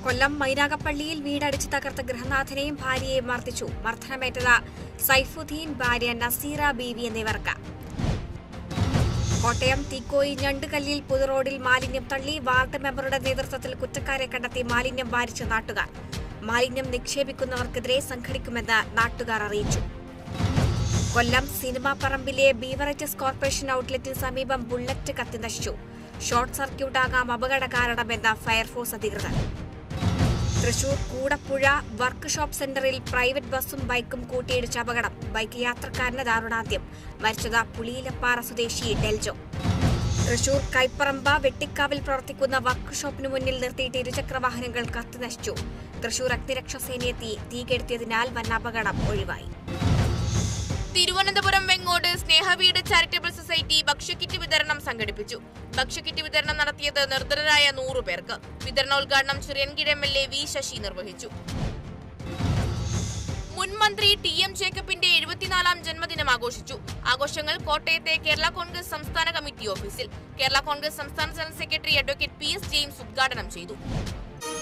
കൊല്ലം മൈനാഗപ്പള്ളിയിൽ വീടടിച്ച് തകർത്ത ഗൃഹനാഥനെയും ഭാര്യയെയും മർദ്ദിച്ചു. മർദ്ദനമേറ്റത് സൈഫുദ്ദീൻ, ഭാര്യ നസീറ ബീവി എന്നിവർക്ക്. കോട്ടയം തീക്കോയി ഞണ്ടുകല്ലിൽ പുതുറോഡിൽ മാലിന്യം തള്ളി. വാർഡ് മെമ്പറുടെ നേതൃത്വത്തിൽ കുറ്റക്കാരെ കണ്ടെത്തി മാലിന്യം വാരിച്ച നാട്ടുകാർ. മാലിന്യം നിക്ഷേപിക്കുന്നവർക്കെതിരെ സംഘടിക്കുമെന്ന് നാട്ടുകാർ അറിയിച്ചു. കൊല്ലം സിനിമാപ്പറമ്പിലെ ബീവറേജസ് കോർപ്പറേഷൻ ഔട്ട്ലെറ്റിന് സമീപം ബുള്ളറ്റ് കത്തിനശിച്ചു. ഷോർട്ട് സർക്യൂട്ടാകാം അപകട കാരണമെന്ന് ഫയർഫോഴ്സ് അധികൃതർ. തൃശൂർ കൂടപ്പുഴ വർക്ക്ഷോപ്പ് സെന്ററിൽ പ്രൈവറ്റ് ബസും ബൈക്കും കൂട്ടിയിടിച്ച അപകടം. ബൈക്ക് യാത്രക്കാരന് ദാരുണാന്ത്യം. മരിച്ചത് പുളിയിലപ്പാറ സ്വദേശി ഡെൽജോ. തൃശൂർ കൈപ്പറമ്പ് വെട്ടിക്കാവിൽ പ്രവർത്തിക്കുന്ന വർക്ക്ഷോപ്പിന് മുന്നിൽ നിർത്തിയിട്ട് ഇരുചക്രവാഹനങ്ങൾ കത്തിനശിച്ചു. തൃശൂർ അഗ്നിരക്ഷാസേനയെത്തി തീകെടുത്തിയതിനാൽ വൻ അപകടം ഒഴിവായി. തിരുവനന്തപുരം വെങ്ങോട് സ്നേഹവീട് ചാരിറ്റബിൾ സൊസൈറ്റി ഭക്ഷ്യക്കിറ്റ് വിതരണം സംഘടിപ്പിച്ചു. ഭക്ഷ്യക്കിറ്റ് വിതരണം നടത്തിയത് നിർധനരായ 100 പേർക്ക്. വിതരണോദ്ഘാടനം ചിറയൻകീഴ് MLA വി ശശി നിർവഹിച്ചു. മുൻ മന്ത്രി TM ജേക്കബിന്റെ 74ാം ജന്മദിനം ആഘോഷിച്ചു. ആഘോഷങ്ങൾ കോട്ടയത്തെ കേരള കോൺഗ്രസ് സംസ്ഥാന കമ്മിറ്റി ഓഫീസിൽ കേരള കോൺഗ്രസ് സംസ്ഥാന general secretary advocate PS James ഉദ്ഘാടനം ചെയ്തു.